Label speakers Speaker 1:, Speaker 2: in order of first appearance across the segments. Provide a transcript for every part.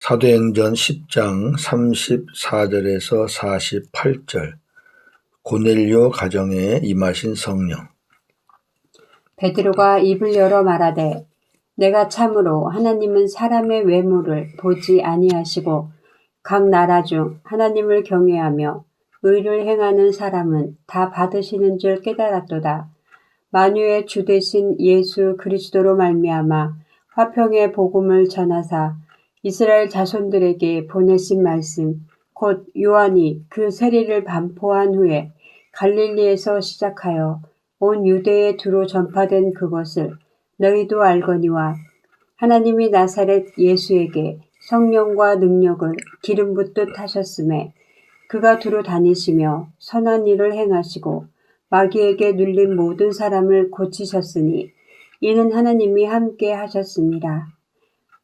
Speaker 1: 사도행전 10장 34절에서 48절 고넬료 가정에 임하신 성령.
Speaker 2: 베드로가 입을 열어 말하되 내가 참으로 하나님은 사람의 외모를 보지 아니하시고 각 나라 중 하나님을 경외하며 의를 행하는 사람은 다 받으시는 줄 깨달았도다. 만유의 주 되신 예수 그리스도로 말미암아 화평의 복음을 전하사 이스라엘 자손들에게 보내신 말씀 곧 요한이 그 세례를 반포한 후에 갈릴리에서 시작하여 온 유대에 두루 전파된 그것을 너희도 알거니와 하나님이 나사렛 예수에게 성령과 능력을 기름 붓듯 하셨음에 그가 두루 다니시며 선한 일을 행하시고 마귀에게 눌린 모든 사람을 고치셨으니 이는 하나님이 함께 하셨습니다.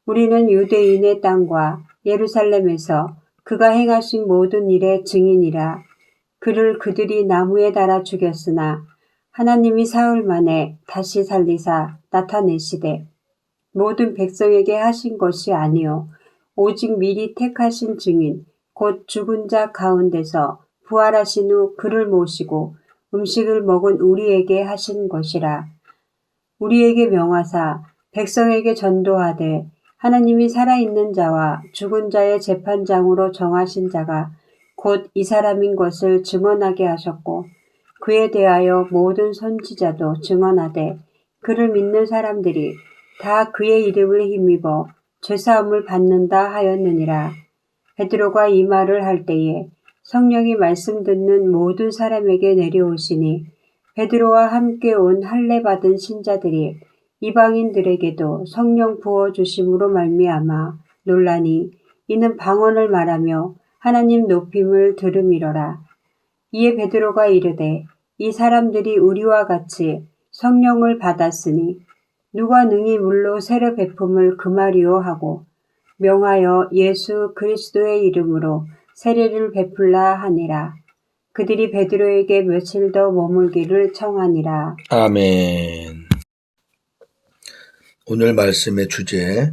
Speaker 2: 우리는 유대인의 땅과 예루살렘에서 그가 행하신 모든 일의 증인이라. 그를 그들이 나무에 달아 죽였으나 하나님이 사흘 만에 다시 살리사 나타내시되 모든 백성에게 하신 것이 아니요 오직 미리 택하신 증인 곧 죽은 자 가운데서 부활하신 후 그를 모시고 음식을 먹은 우리에게 하신 것이라. 우리에게 명하사 백성에게 전도하되 하나님이 살아있는 자와 죽은 자의 재판장으로 정하신 자가 곧 이 사람인 것을 증언하게 하셨고 그에 대하여 모든 선지자도 증언하되 그를 믿는 사람들이 다 그의 이름을 힘입어 죄사함을 받는다 하였느니라. 베드로가 이 말을 할 때에 성령이 말씀 듣는 모든 사람에게 내려오시니 베드로와 함께 온 할례 받은 신자들이 이방인들에게도 성령 부어주심으로 말미암아 논라니 이는 방언을 말하며 하나님 높임을 들음이러라. 이에 베드로가 이르되 이 사람들이 우리와 같이 성령을 받았으니 누가 능히 물로 세례 베품을 금하리요 하고 명하여 예수 그리스도의 이름으로 세례를 베풀라 하니라. 그들이 베드로에게 며칠 더 머물기를 청하니라.
Speaker 1: 아멘. 오늘 말씀의 주제,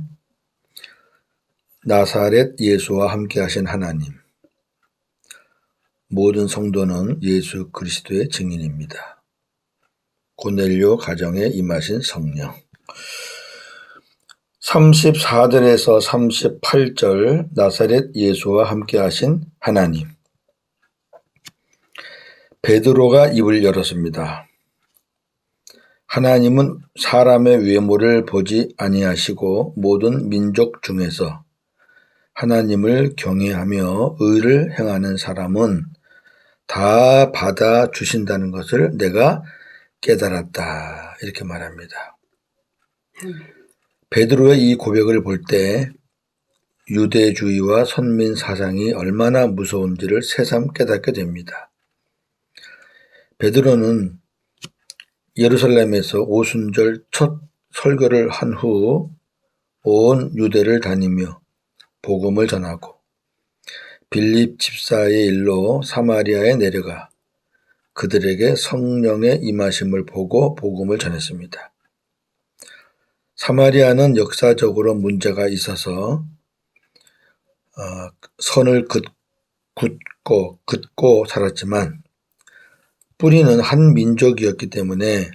Speaker 1: 나사렛 예수와 함께 하신 하나님. 모든 성도는 예수 그리스도의 증인입니다. 고넬료 가정에 임하신 성령. 34절에서 38절 나사렛 예수와 함께 하신 하나님. 베드로가 입을 열었습니다. 하나님은 사람의 외모를 보지 아니하시고 모든 민족 중에서 하나님을 경외하며 의를 행하는 사람은 다 받아 주신다는 것을 내가 깨달았다. 이렇게 말합니다. 베드로의 이 고백을 볼 때 유대주의와 선민 사상이 얼마나 무서운지를 새삼 깨닫게 됩니다. 베드로는 예루살렘에서 오순절 첫 설교를 한 후 온 유대를 다니며 복음을 전하고 빌립 집사의 일로 사마리아에 내려가 그들에게 성령의 임하심을 보고 복음을 전했습니다. 사마리아는 역사적으로 문제가 있어서 선을 긋고 살았지만 뿌리는 한 민족이었기 때문에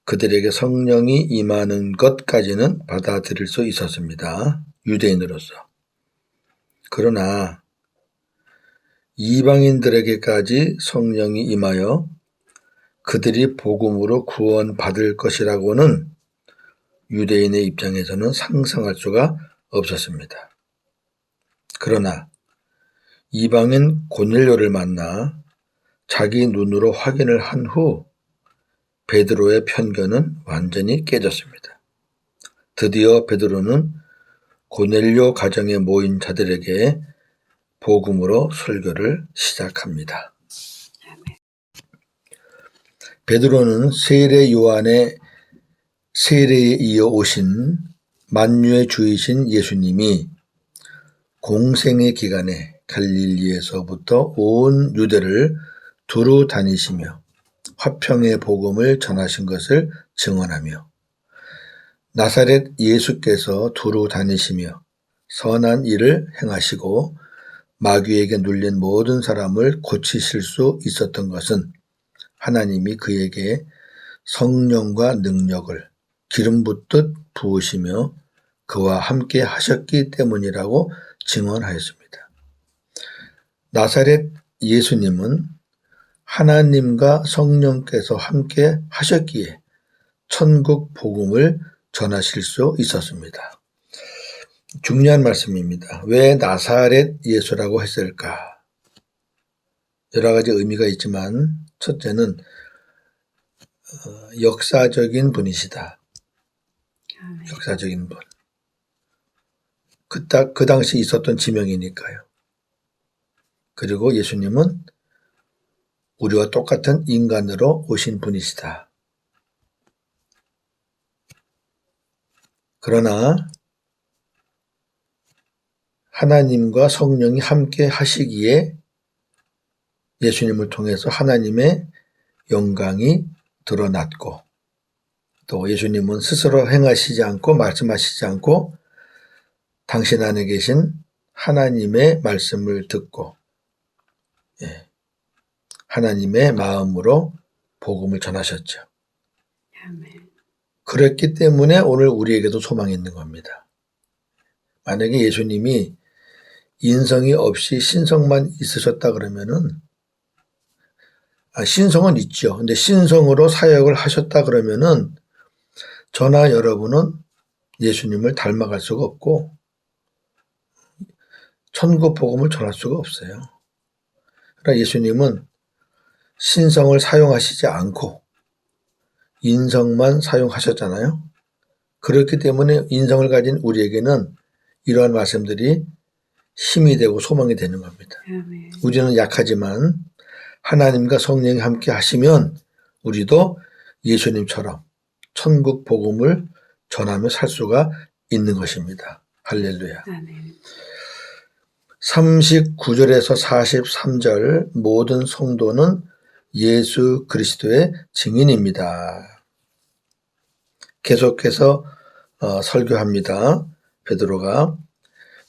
Speaker 1: 그들에게 성령이 임하는 것까지는 받아들일 수 있었습니다. 유대인으로서. 그러나 이방인들에게까지 성령이 임하여 그들이 복음으로 구원받을 것이라고는 유대인의 입장에서는 상상할 수가 없었습니다. 그러나 이방인 고넬료를 만나 자기 눈으로 확인을 한 후 베드로의 편견은 완전히 깨졌습니다. 드디어 베드로는 고넬료 가정에 모인 자들에게 복음으로 설교를 시작합니다. 베드로는 세례 요한의 세례에 이어 오신 만유의 주이신 예수님이 공생의 기간에 갈릴리에서부터 온 유대를 두루 다니시며 화평의 복음을 전하신 것을 증언하며 나사렛 예수께서 두루 다니시며 선한 일을 행하시고 마귀에게 눌린 모든 사람을 고치실 수 있었던 것은 하나님이 그에게 성령과 능력을 기름 붓듯 부으시며 그와 함께 하셨기 때문이라고 증언하였습니다. 나사렛 예수님은 하나님과 성령께서 함께 하셨기에 천국 복음을 전하실 수 있었습니다. 중요한 말씀입니다. 왜 나사렛 예수라고 했을까? 여러 가지 의미가 있지만 첫째는 역사적인 분이시다. 역사적인 분. 그 당시 있었던 지명이니까요. 그리고 예수님은 우리와 똑같은 인간으로 오신 분이시다. 그러나 하나님과 성령이 함께 하시기에 예수님을 통해서 하나님의 영광이 드러났고 또 예수님은 스스로 행하시지 않고 말씀하시지 않고 당신 안에 계신 하나님의 말씀을 듣고 하나님의 마음으로 복음을 전하셨죠. 그랬기 때문에 오늘 우리에게도 소망이 있는 겁니다. 만약에 예수님이 인성이 없이 신성만 있으셨다 그러면은 신성은 있죠. 근데 신성으로 사역을 하셨다 그러면은 저나 여러분은 예수님을 닮아갈 수가 없고 천국 복음을 전할 수가 없어요. 그러나 예수님은 신성을 사용하시지 않고 인성만 사용하셨잖아요. 그렇기 때문에 인성을 가진 우리에게는 이러한 말씀들이 힘이 되고 소망이 되는 겁니다. 우리는 약하지만 하나님과 성령이 함께 하시면 우리도 예수님처럼 천국 복음을 전하며 살 수가 있는 것입니다. 할렐루야. 39절에서 43절 모든 성도는 예수 그리스도의 증인입니다. 계속해서 설교합니다. 베드로가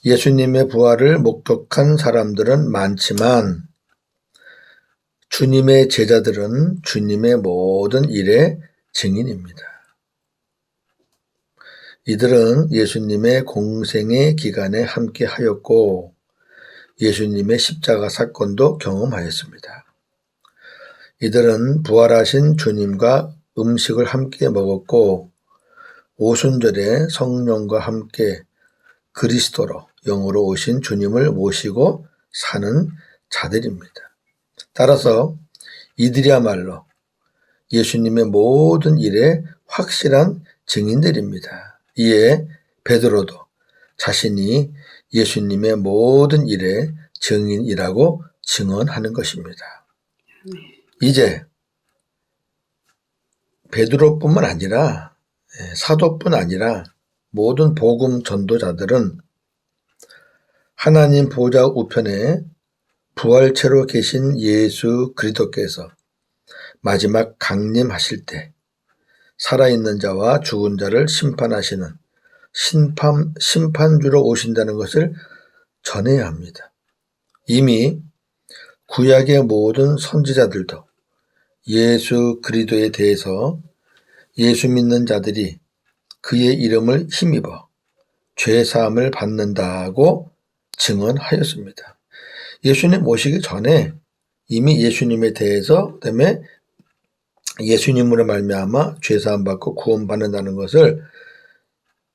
Speaker 1: 예수님의 부활을 목격한 사람들은 많지만 주님의 제자들은 주님의 모든 일의 증인입니다. 이들은 예수님의 공생의 기간에 함께 하였고 예수님의 십자가 사건도 경험하였습니다. 이들은 부활하신 주님과 음식을 함께 먹었고 오순절에 성령과 함께 그리스도로 영으로 오신 주님을 모시고 사는 자들입니다. 따라서 이들이야말로 예수님의 모든 일에 확실한 증인들입니다. 이에 베드로도 자신이 예수님의 모든 일의 증인이라고 증언하는 것입니다. 이제 베드로뿐만 아니라 사도뿐 아니라 모든 복음 전도자들은 하나님 보좌 우편에 부활체로 계신 예수 그리스도께서 마지막 강림하실 때 살아있는 자와 죽은 자를 심판하시는 심판주로 오신다는 것을 전해야 합니다. 이미 구약의 모든 선지자들도 예수 그리스도에 대해서 예수 믿는 자들이 그의 이름을 힘입어 죄사함을 받는다고 증언하였습니다. 예수님 오시기 전에 이미 예수님에 대해서 그다음에 예수님으로 말미암아 죄사함 받고 구원받는다는 것을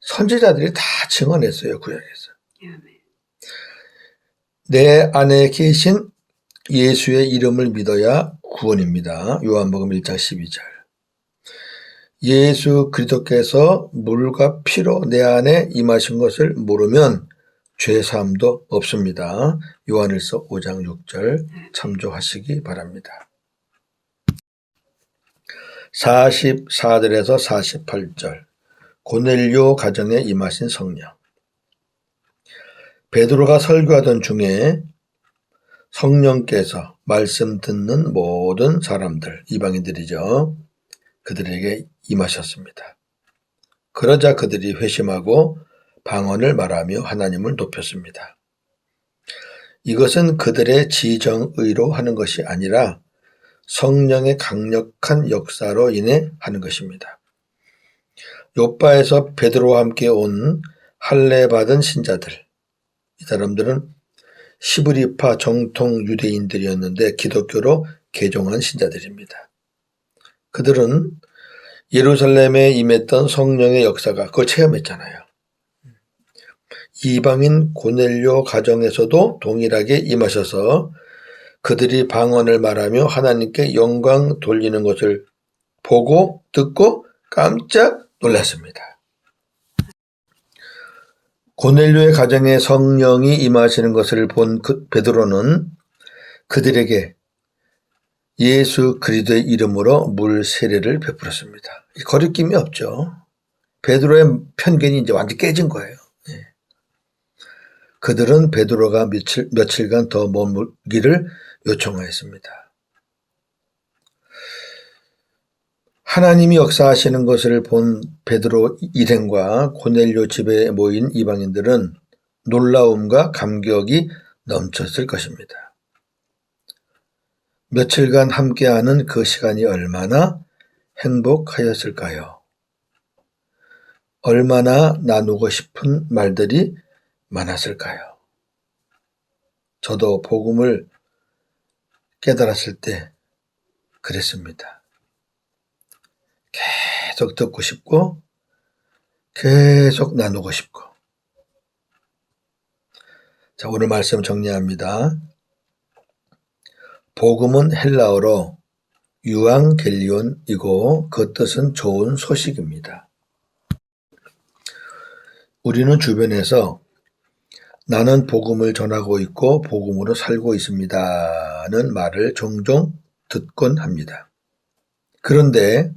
Speaker 1: 선지자들이 다 증언했어요. 구약에서. 내 안에 계신 예수의 이름을 믿어야 구원입니다. 요한복음 1장 12절. 예수 그리스도께서 물과 피로 내 안에 임하신 것을 모르면 죄사함도 없습니다. 요한일서 5장 6절 참조하시기 바랍니다. 44절에서 48절 고넬료 가정에 임하신 성령. 베드로가 설교하던 중에 성령께서 말씀 듣는 모든 사람들, 이방인들이죠. 그들에게 임하셨습니다. 그러자 그들이 회심하고 방언을 말하며 하나님을 높였습니다. 이것은 그들의 지정의로 하는 것이 아니라 성령의 강력한 역사로 인해 하는 것입니다. 요빠에서 베드로와 함께 온 할례받은 신자들, 이 사람들은 시브리파 정통 유대인들이었는데 기독교로 개종한 신자들입니다. 그들은 예루살렘에 임했던 성령의 역사가 그걸 체험했잖아요. 이방인 고넬료 가정에서도 동일하게 임하셔서 그들이 방언을 말하며 하나님께 영광 돌리는 것을 보고 듣고 깜짝 놀랐습니다. 고넬료의 가정에 성령이 임하시는 것을 본 베드로는 그들에게 예수 그리스도의 이름으로 물 세례를 베풀었습니다. 거리낌이 없죠. 베드로의 편견이 이제 완전히 깨진 거예요. 그들은 베드로가 며칠간 더 머물기를 요청하였습니다. 하나님이 역사하시는 것을 본 베드로 일행과 고넬료 집에 모인 이방인들은 놀라움과 감격이 넘쳤을 것입니다. 며칠간 함께하는 그 시간이 얼마나 행복하였을까요? 얼마나 나누고 싶은 말들이 많았을까요? 저도 복음을 깨달았을 때 그랬습니다. 계속 듣고 싶고 계속 나누고 싶고. 자, 오늘 말씀 정리합니다. 복음은 헬라어로 유앙겔리온이고 그 뜻은 좋은 소식입니다. 우리는 주변에서 나는 복음을 전하고 있고 복음으로 살고 있습니다는 말을 종종 듣곤 합니다. 그런데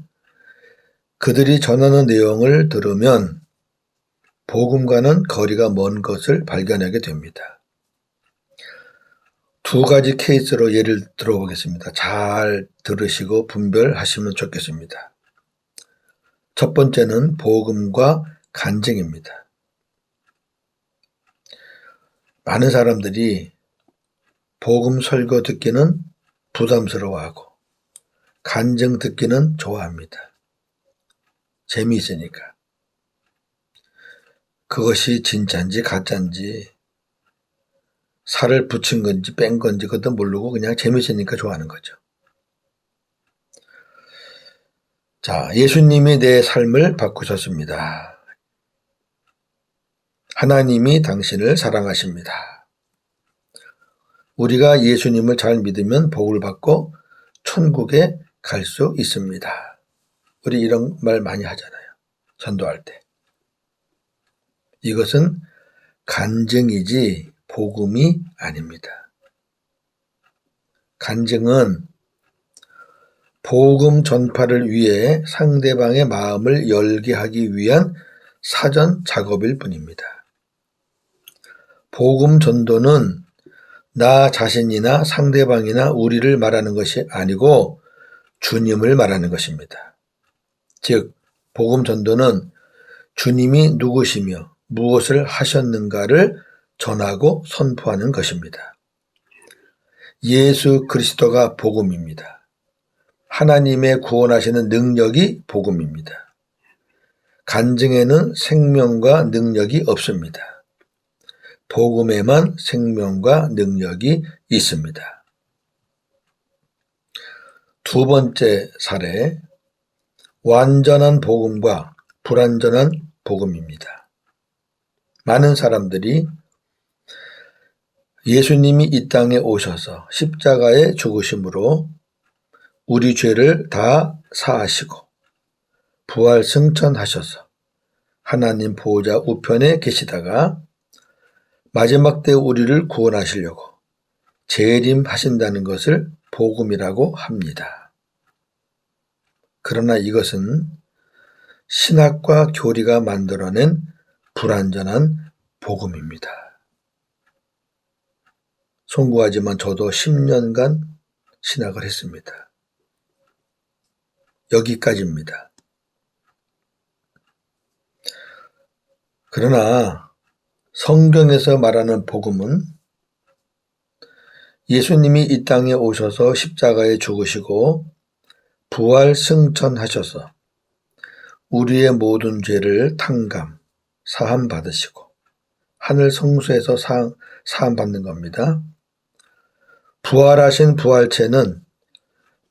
Speaker 1: 그들이 전하는 내용을 들으면 복음과는 거리가 먼 것을 발견하게 됩니다. 두 가지 케이스로 예를 들어보겠습니다. 잘 들으시고 분별하시면 좋겠습니다. 첫 번째는 복음과 간증입니다. 많은 사람들이 복음 설교 듣기는 부담스러워하고 간증 듣기는 좋아합니다. 재미있으니까. 그것이 진짜인지 가짜인지 살을 붙인 건지 뺀 건지 그것도 모르고 그냥 재미있으니까 좋아하는 거죠. 자, 예수님이 내 삶을 바꾸셨습니다. 하나님이 당신을 사랑하십니다. 우리가 예수님을 잘 믿으면 복을 받고 천국에 갈 수 있습니다. 우리 이런 말 많이 하잖아요. 전도할 때. 이것은 간증이지 복음이 아닙니다. 간증은 복음 전파를 위해 상대방의 마음을 열게 하기 위한 사전 작업일 뿐입니다. 복음 전도는 나 자신이나 상대방이나 우리를 말하는 것이 아니고 주님을 말하는 것입니다. 즉, 복음 전도는 주님이 누구시며 무엇을 하셨는가를 전하고 선포하는 것입니다. 예수 그리스도가 복음입니다. 하나님의 구원하시는 능력이 복음입니다. 간증에는 생명과 능력이 없습니다. 복음에만 생명과 능력이 있습니다. 두 번째 사례, 완전한 복음과 불완전한 복음입니다. 많은 사람들이 예수님이 이 땅에 오셔서 십자가에 죽으심으로 우리 죄를 다 사하시고 부활 승천하셔서 하나님 보호자 우편에 계시다가 마지막 때 우리를 구원하시려고 재림하신다는 것을 복음이라고 합니다. 그러나 이것은 신학과 교리가 만들어낸 불완전한 복음입니다. 송구하지만 저도 10년간 신학을 했습니다. 여기까지입니다. 그러나 성경에서 말하는 복음은 예수님이 이 땅에 오셔서 십자가에 죽으시고 부활 승천하셔서 우리의 모든 죄를 사함 받으시고 하늘 성소에서 사함 받는 겁니다. 부활하신 부활체는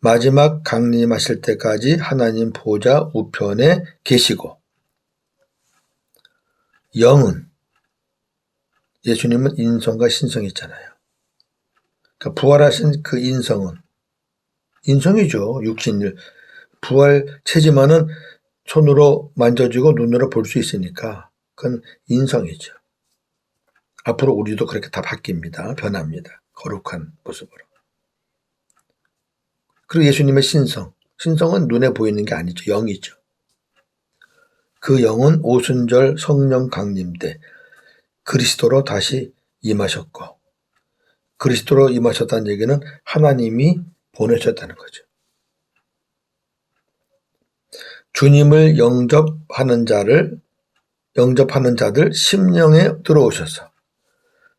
Speaker 1: 마지막 강림하실 때까지 하나님 보좌 우편에 계시고, 영은, 예수님은 인성과 신성이 있잖아요. 그러니까 부활하신 그 인성이죠. 육신일. 부활체지만은 손으로 만져지고 눈으로 볼 수 있으니까 그건 인성이죠. 앞으로 우리도 그렇게 다 바뀝니다. 변합니다. 거룩한 모습으로. 그리고 예수님의 신성은 눈에 보이는 게 아니죠. 영이죠. 그 영은 오순절 성령 강림 때 그리스도로 다시 임하셨고, 그리스도로 임하셨다는 얘기는 하나님이 보내셨다는 거죠. 주님을 영접하는 자들 심령에 들어오셔서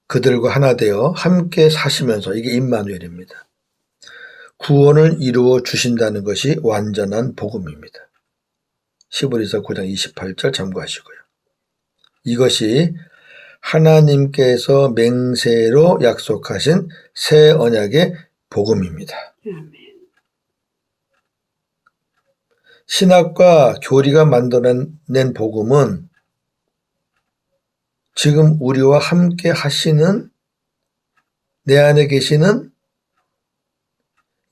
Speaker 1: 그들과 하나 되어 함께 사시면서, 이게 임마누엘입니다. 구원을 이루어 주신다는 것이 완전한 복음입니다. 히브리서 9장 28절 참고하시고요. 이것이 하나님께서 맹세로 약속하신 새 언약의 복음입니다. 신학과 교리가 만들어낸 복음은 지금 우리와 함께 하시는, 내 안에 계시는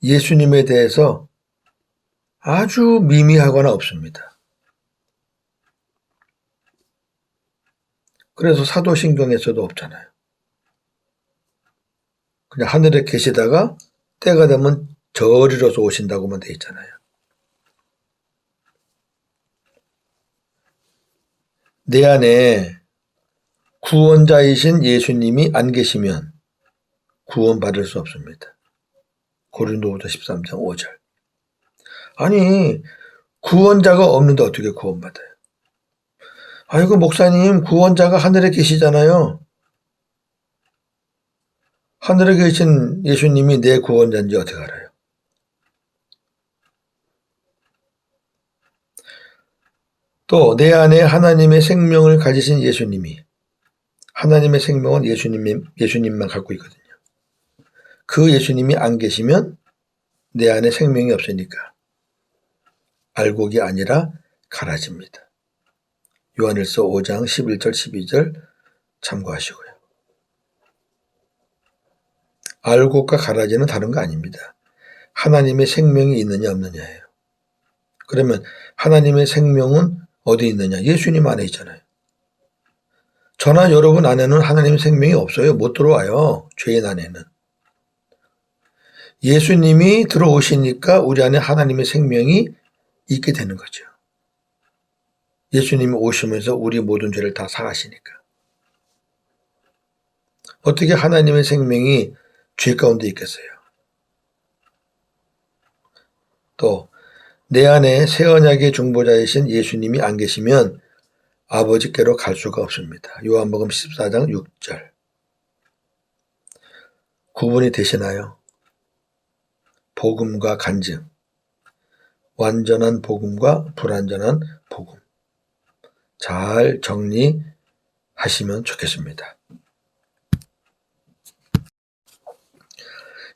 Speaker 1: 예수님에 대해서 아주 미미하거나 없습니다. 그래서 사도신경에서도 없잖아요. 그냥 하늘에 계시다가 때가 되면 저리로서 오신다고만 돼 있잖아요. 내 안에 구원자이신 예수님이 안 계시면 구원받을 수 없습니다. 고린도후서 13장 5절. 아니, 구원자가 없는데 어떻게 구원받아요? 아이고, 목사님, 구원자가 하늘에 계시잖아요. 하늘에 계신 예수님이 내 구원자인지 어떻게 알아요? 또 내 안에 하나님의 생명을 가지신 예수님이, 하나님의 생명은 예수님만 갖고 있거든요. 그 예수님이 안 계시면 내 안에 생명이 없으니까 알곡이 아니라 가라집니다. 요한일서 5장 11절 12절 참고하시고요. 알곡과 가라지는 다른 거 아닙니다. 하나님의 생명이 있느냐 없느냐예요. 그러면 하나님의 생명은 어디 있느냐? 예수님 안에 있잖아요. 저나 여러분 안에는 하나님의 생명이 없어요. 못 들어와요. 죄인 안에는. 예수님이 들어오시니까 우리 안에 하나님의 생명이 있게 되는 거죠. 예수님이 오시면서 우리 모든 죄를 다 사하시니까. 어떻게 하나님의 생명이 죄 가운데 있겠어요? 또 내 안에 새 언약의 중보자이신 예수님이 안 계시면 아버지께로 갈 수가 없습니다. 요한복음 14장 6절. 구분이 되시나요? 복음과 간증, 완전한 복음과 불완전한 복음. 잘 정리하시면 좋겠습니다.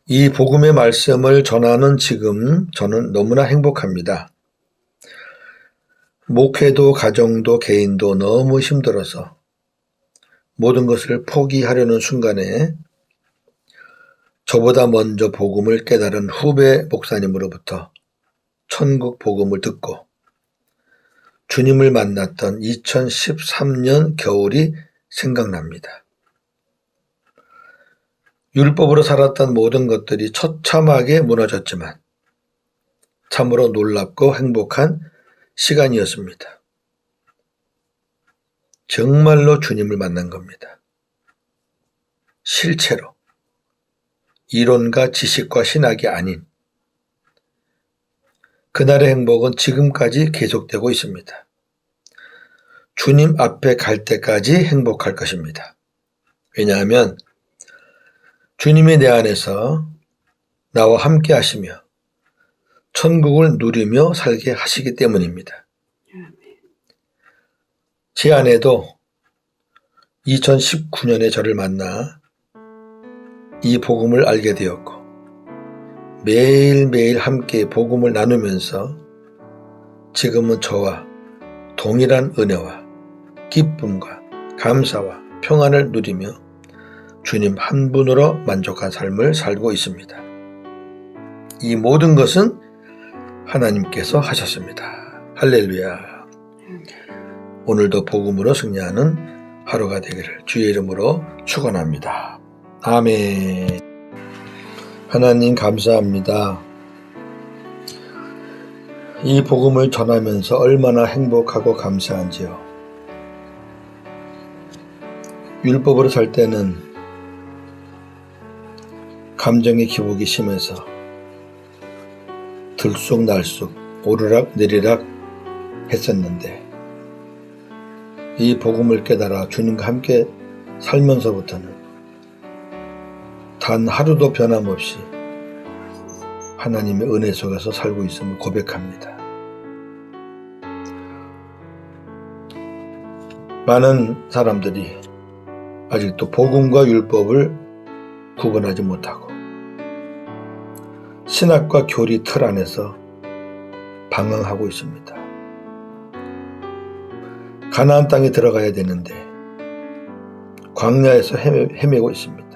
Speaker 1: 이 복음의 말씀을 전하는 지금 저는 너무나 행복합니다. 목회도 가정도 개인도 너무 힘들어서 모든 것을 포기하려는 순간에 저보다 먼저 복음을 깨달은 후배 목사님으로부터 천국 복음을 듣고 주님을 만났던 2013년 겨울이 생각납니다. 율법으로 살았던 모든 것들이 처참하게 무너졌지만 참으로 놀랍고 행복한 시간이었습니다. 정말로 주님을 만난 겁니다. 실체로. 이론과 지식과 신학이 아닌 그날의 행복은 지금까지 계속되고 있습니다. 주님 앞에 갈 때까지 행복할 것입니다. 왜냐하면 주님이 내 안에서 나와 함께 하시며 천국을 누리며 살게 하시기 때문입니다. 제 아내도 2019년에 저를 만나 이 복음을 알게 되었고 매일매일 함께 복음을 나누면서 지금은 저와 동일한 은혜와 기쁨과 감사와 평안을 누리며 주님 한 분으로 만족한 삶을 살고 있습니다. 이 모든 것은 하나님께서 하셨습니다. 할렐루야. 오늘도 복음으로 승리하는 하루가 되기를 주의 이름으로 축원합니다. 아멘. 하나님 감사합니다. 이 복음을 전하면서 얼마나 행복하고 감사한지요. 율법으로 살 때는 감정의 기복이 심해서 들쑥날쑥 오르락 내리락 했었는데 이 복음을 깨달아 주님과 함께 살면서부터는 단 하루도 변함없이 하나님의 은혜 속에서 살고 있음을 고백합니다. 많은 사람들이 아직도 복음과 율법을 구분하지 못하고 신학과 교리 틀 안에서 방황하고 있습니다. 가나안 땅에 들어가야 되는데 광야에서 헤매고 있습니다.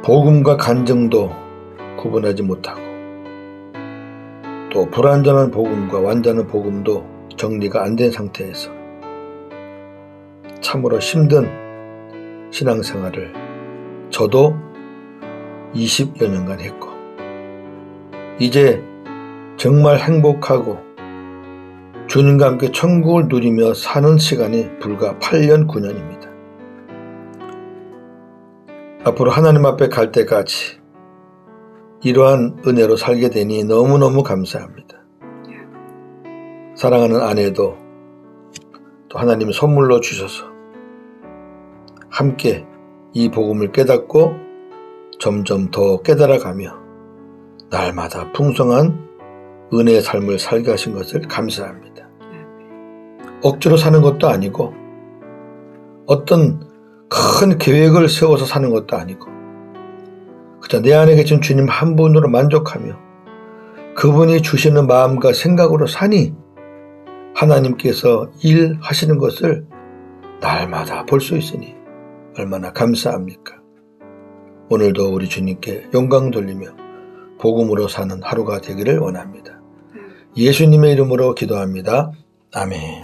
Speaker 1: 복음과 간증도 구분하지 못하고 또 불완전한 복음과 완전한 복음도 정리가 안 된 상태에서 참으로 힘든 신앙생활을 저도 20여 년간 했고 이제 정말 행복하고 주님과 함께 천국을 누리며 사는 시간이 불과 8년, 9년입니다. 앞으로 하나님 앞에 갈 때까지 이러한 은혜로 살게 되니 너무너무 감사합니다. 사랑하는 아내도 또 하나님이 선물로 주셔서 함께 이 복음을 깨닫고 점점 더 깨달아가며 날마다 풍성한 은혜의 삶을 살게 하신 것을 감사합니다. 억지로 사는 것도 아니고 어떤 큰 계획을 세워서 사는 것도 아니고 그저 내 안에 계신 주님 한 분으로 만족하며 그분이 주시는 마음과 생각으로 사니 하나님께서 일하시는 것을 날마다 볼 수 있으니 얼마나 감사합니까? 오늘도 우리 주님께 영광 돌리며 복음으로 사는 하루가 되기를 원합니다. 예수님의 이름으로 기도합니다. 아멘.